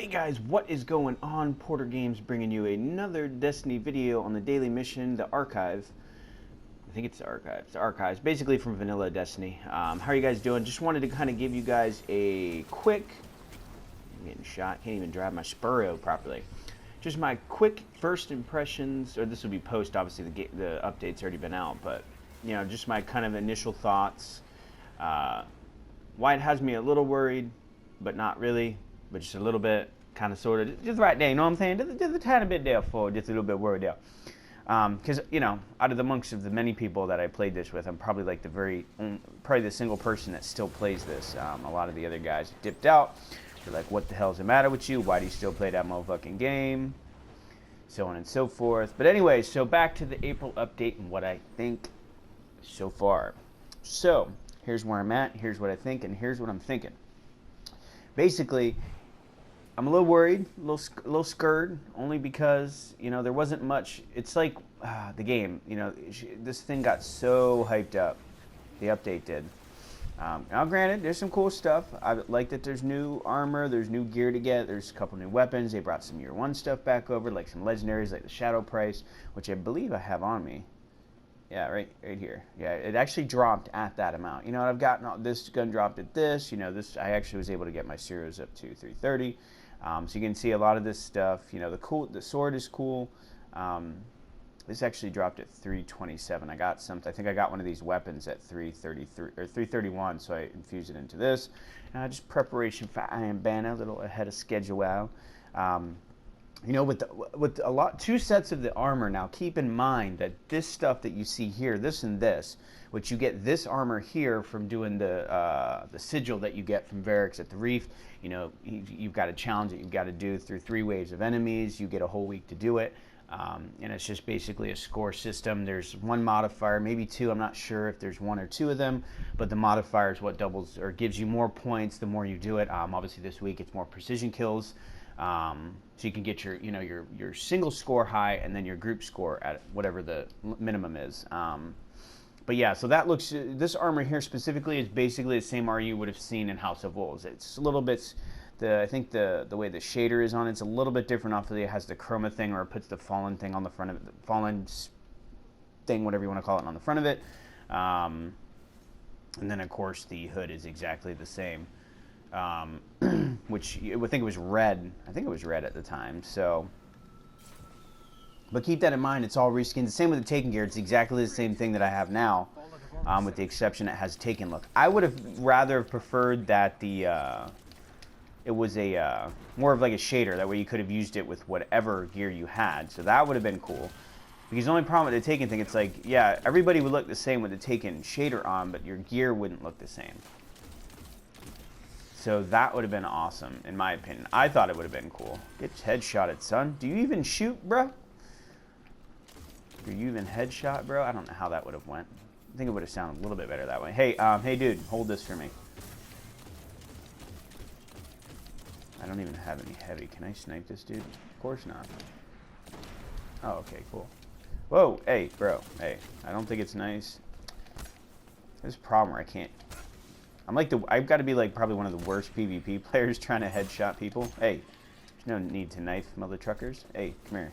Hey guys, what is going on? Porter Games bringing you another Destiny video on the daily mission, the Archive. I think it's the Archive. It's the Archives, basically from Vanilla Destiny. How are you guys doing? Just wanted to kind of give you guys a quick... I'm getting shot. Can't even drive my Spuro properly. Just my quick first impressions, or this will be post, obviously the update's already been out, but, you know, just my kind of initial thoughts. Why it has me a little worried, but not really. But just a little bit, kind of, sort of, just right there, you know what I'm saying? Just a tiny bit there for, just a little bit worried there. Because, you know, out of the amongst of the many people that I played this with, I'm probably like probably the single person that still plays this. A lot of the other guys dipped out. They're like, what the hell's the matter with you? Why do you still play that motherfucking game? So on and so forth. But anyway, so back to the April update and what I think so far. So, here's where I'm at, here's what I think, and here's what I'm thinking. Basically, I'm a little worried, a little scared, only because, you know, there wasn't much. It's like the game, you know, this thing got so hyped up. The update did. Now, granted, there's some cool stuff. I like that there's new armor, there's new gear to get, there's a couple new weapons. They brought some Year 1 stuff back over, like some legendaries, like the Shadow Price, which I believe I have on me. Yeah, right here. Yeah, it actually dropped at that amount. You know, I've gotten this gun dropped at this. You know, this I actually was able to get my zeros up to 330. So you can see a lot of this stuff. You know, the sword is cool. This actually dropped at 327. I got something. I think I got one of these weapons at 333 or 331. So I infused it into this. Just preparation for Iron Banner, a little ahead of schedule. You know, with two sets of the armor. Now, keep in mind that this stuff that you see here, this and this, which you get this armor here from doing the sigil that you get from Variks at the Reef. You know, you've got a challenge that you've got to do through 3 waves of enemies. You get a whole week to do it, and it's just basically a score system. There's 1 modifier, maybe 2. I'm not sure if there's 1 or 2 of them, but the modifier is what doubles or gives you more points the more you do it. Obviously, this week it's more precision kills. So you can get your, you know, your single score high and then your group score at whatever the minimum is. But yeah, so that looks, this armor here specifically is basically the same armor you would have seen in House of Wolves. It's a little bit, I think the way the shader is on it's a little bit different. Obviously, it has the chroma thing, or it puts the fallen thing on the front of it, the fallen thing, whatever you want to call it, on the front of it. And then of course the hood is exactly the same. Which I think it was red. I think it was red at the time. So, but keep that in mind. It's all reskins. The same with the Taken gear. It's exactly the same thing that I have now, with the exception it has a Taken look. I would have rather preferred that it was a more of like a shader. That way you could have used it with whatever gear you had. So that would have been cool. Because the only problem with the Taken thing, it's like, yeah, everybody would look the same with the Taken shader on, but your gear wouldn't look the same. So that would have been awesome, in my opinion. I thought it would have been cool. Get headshotted, son. Do you even shoot, bro? Are you even headshot, bro? I don't know how that would have went. I think it would have sounded a little bit better that way. Hey, hey, dude, hold this for me. I don't even have any heavy. Can I snipe this dude? Of course not. Oh, okay, cool. Whoa, hey, bro. Hey, I don't think it's nice. There's a problem where I can't. I've got to be like probably one of the worst PvP players trying to headshot people. Hey, there's no need to knife mother truckers. Hey, come here.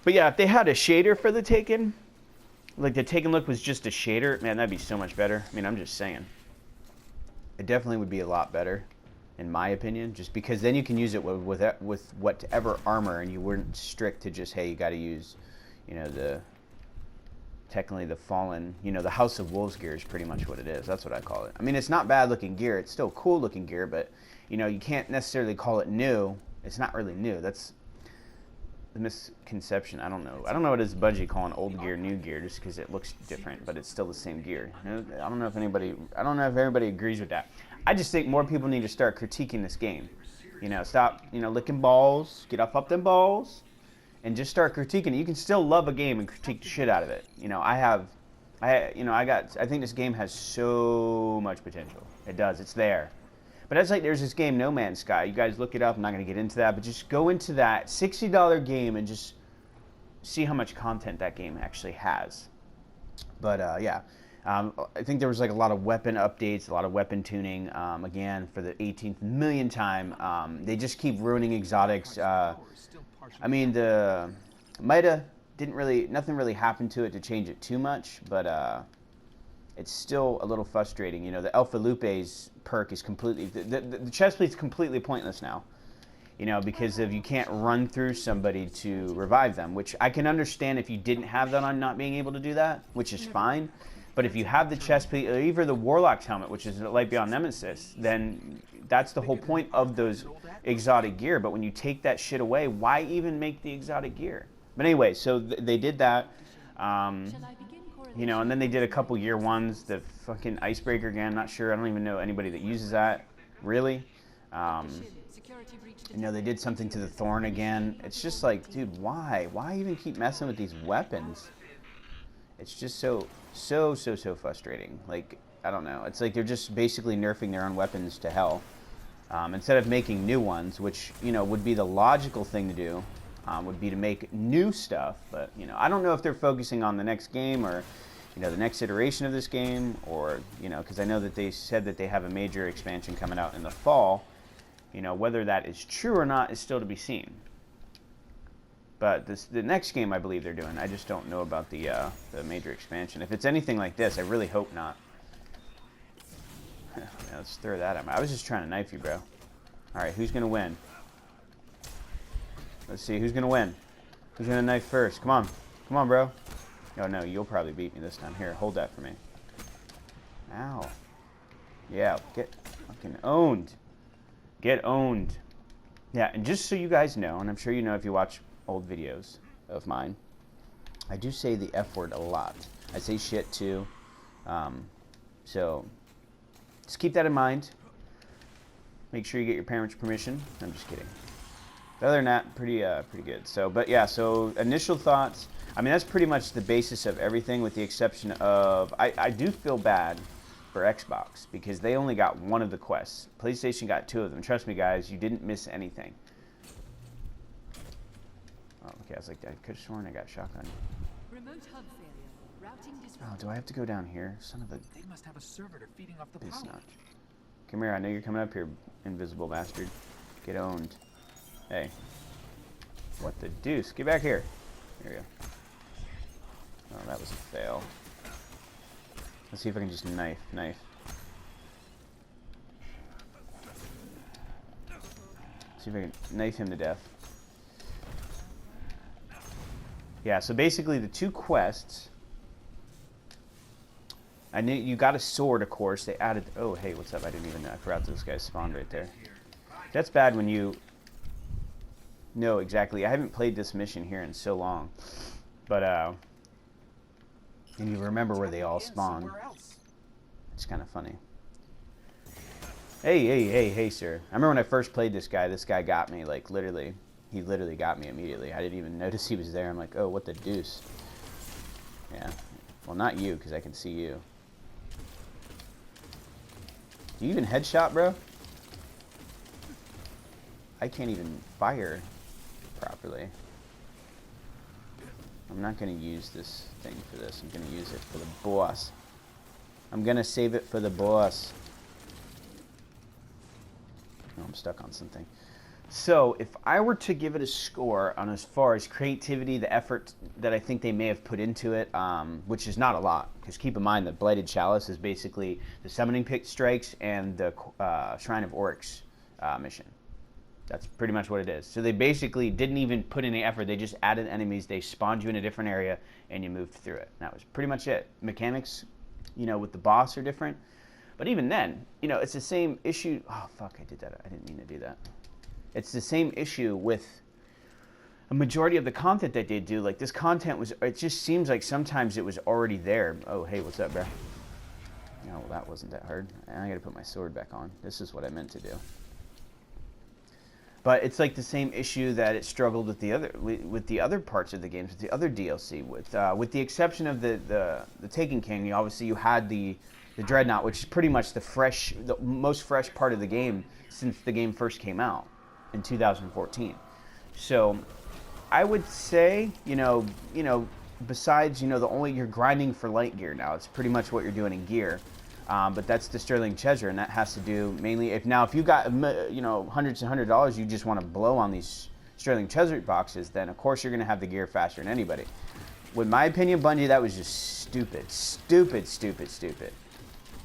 But yeah, if they had a shader for the Taken, like the Taken look was just a shader, man, that'd be so much better. I mean, I'm just saying. It definitely would be a lot better, in my opinion, just because then you can use it with whatever armor, and you weren't strict to just, hey, you got to use, you know, technically the fallen, you know, the House of Wolves gear is pretty much what it is. That's what I call it. I mean, it's not bad looking gear. It's still cool looking gear, but, you know, you can't necessarily call it new. It's not really new. That's the misconception. I don't know. I don't know what is Bungie calling old gear new gear just because it looks different, but it's still the same gear. You know, I don't know if everybody agrees with that. I just think more people need to start critiquing this game. You know, stop, you know, licking balls, get up them balls, and just start critiquing it. You can still love a game and critique the shit out of it. You know, I think this game has so much potential. It does. It's there. But it's like there's this game, No Man's Sky. You guys look it up. I'm not going to get into that. But just go into that $60 game and just see how much content that game actually has. But, yeah. I think there was like a lot of weapon updates, a lot of weapon tuning. Again, for the 18th million time, they just keep ruining exotics. I mean, the Mida nothing really happened to it to change it too much, but it's still a little frustrating. You know, the Alpha Lupe's perk is completely, the chest plate's completely pointless now. You know, because of you can't run through somebody to revive them, which I can understand if you didn't have that on not being able to do that, which is fine. But if you have the chest plate, or even the Warlock's helmet, which is a Light Beyond Nemesis, then that's the whole point of those exotic gear. But when you take that shit away, why even make the exotic gear? But anyway, so they did that. You know, and then they did a couple year ones. The fucking Icebreaker again, not sure. I don't even know anybody that uses that, really. You know, they did something to the Thorn again. It's just like, dude, why? Why even keep messing with these weapons? It's just so frustrating. Like, I don't know. It's like they're just basically nerfing their own weapons to hell. Instead of making new ones, which, you know, would be the logical thing to do, would be to make new stuff. But, you know, I don't know if they're focusing on the next game or, you know, the next iteration of this game, or, you know, because I know that they said that they have a major expansion coming out in the fall. You know, whether that is true or not is still to be seen. But the next game I believe they're doing, I just don't know about the major expansion. If it's anything like this, I really hope not. Yeah, let's throw that at me. I was just trying to knife you, bro. All right, who's going to win? Let's see, who's going to win? Who's going to knife first? Come on. Come on, bro. Oh, no, you'll probably beat me this time. Here, hold that for me. Ow. Yeah, get fucking owned. Get owned. Yeah, and just so you guys know, and I'm sure you know if you watch old videos of mine, I do say the F word a lot. I say shit too. So just keep that in mind. Make sure you get your parents' permission. I'm just kidding. But other than that, pretty good. So, but yeah, so initial thoughts. I mean, that's pretty much the basis of everything, with the exception of I do feel bad for Xbox, because they only got one of the quests. PlayStation got two of them. Trust me, guys, you didn't miss anything. Oh, okay, I was like, I could have sworn I got shotgun. Remote hub failure. Routing Oh, do I have to go down here? Son of a... They must have a servitor feeding off the power. Bisnotch. Come here, I know you're coming up here, invisible bastard. Get owned. Hey. What the deuce? Get back here. Here we go. Oh, that was a fail. Let's see if I can just knife. See if I can knife him to death. Yeah, so basically the two quests. I knew you got a sword, of course. They added. Oh, hey, what's up? I didn't even know. I forgot this guy spawned right there. That's bad when you know exactly. I haven't played this mission here in so long, but and you remember where they all spawn. It's kind of funny. Hey, sir. I remember when I first played this guy got me, like, literally. He literally got me immediately. I didn't even notice he was there. I'm like, oh, what the deuce? Yeah. Well, not you, because I can see you. Do you even headshot, bro? I can't even fire properly. I'm not going to use this thing for this. I'm going to use it for the boss. I'm going to save it for the boss. Oh, I'm stuck on something. So, if I were to give it a score on as far as creativity, the effort that I think they may have put into it, which is not a lot, because keep in mind that Blighted Chalice is basically the Summoning Pit Strikes and the Shrine of Oryx mission. That's pretty much what it is. So they basically didn't even put any effort. They just added enemies. They spawned you in a different area, and you moved through it. And that was pretty much it. Mechanics, you know, with the boss are different. But even then, you know, it's the same issue. Oh, fuck, I did that. I didn't mean to do that. It's the same issue with a majority of the content that they do. Like, this content was, it just seems like sometimes it was already there. Oh, hey, what's up, bro? No, well, that wasn't that hard. I gotta put my sword back on. This is what I meant to do. But it's like the same issue that it struggled with the other parts of the games, with the other DLC. With the exception of the Taken King, obviously you had the Dreadnought, which is pretty much the most fresh part of the game since the game first came out in 2014. So I would say, you know, besides, you know, you're grinding for light gear now. It's pretty much what you're doing in gear. But that's the Sterling Treasure, and that has to do mainly if you got, you know, hundreds and $100 you just want to blow on these Sterling Treasure boxes, then of course you're going to have the gear faster than anybody. With my opinion, Bungie, that was just stupid.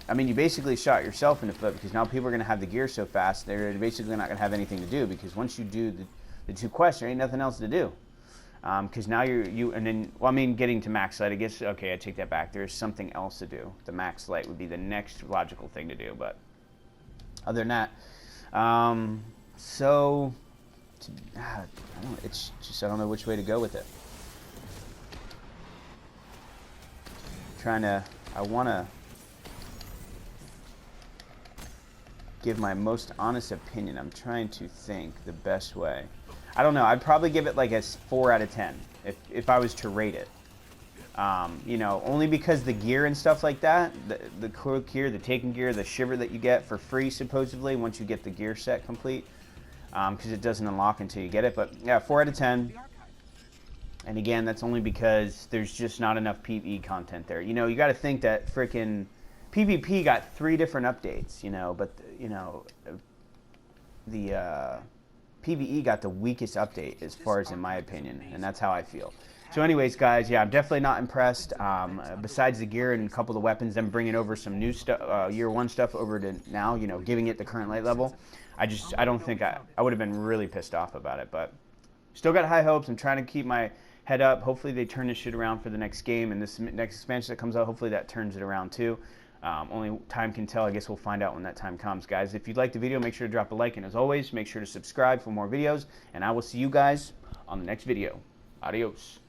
I mean, you basically shot yourself in the foot, because now people are going to have the gear so fast, they're basically not going to have anything to do, because once you do the 2 quests, there ain't nothing else to do. Because now and then, well, I mean, getting to max light, I guess, okay, I take that back. There's something else to do. The max light would be the next logical thing to do, but other than that, I don't know, it's just, I don't know which way to go with it. I want to give my most honest opinion. I'm trying to think the best way. I don't know. I'd probably give it like a 4 out of 10 if I was to rate it. You know, only because the gear and stuff like that, the cool gear, the taken gear, the shiver that you get for free supposedly once you get the gear set complete, because it doesn't unlock until you get it. But yeah, 4 out of 10. And again, that's only because there's just not enough PvE content there. You know, you got to think that freaking PvP got 3 different updates. You know, but you know, the PvE got the weakest update as far as in my opinion, and that's how I feel. So anyways, guys, yeah, I'm definitely not impressed. Besides the gear and a couple of the weapons, them bringing over some new stuff, year 1 stuff over to now, you know, giving it the current light level, I don't think I would have been really pissed off about it, but still got high hopes. I'm trying to keep my head up. Hopefully they turn this shit around for the next game, and this next expansion that comes out, hopefully that turns it around too. Only time can tell. I guess we'll find out when that time comes, guys. If you'd like the video, make sure to drop a like, and as always, make sure to subscribe for more videos, and I will see you guys on the next video. Adios.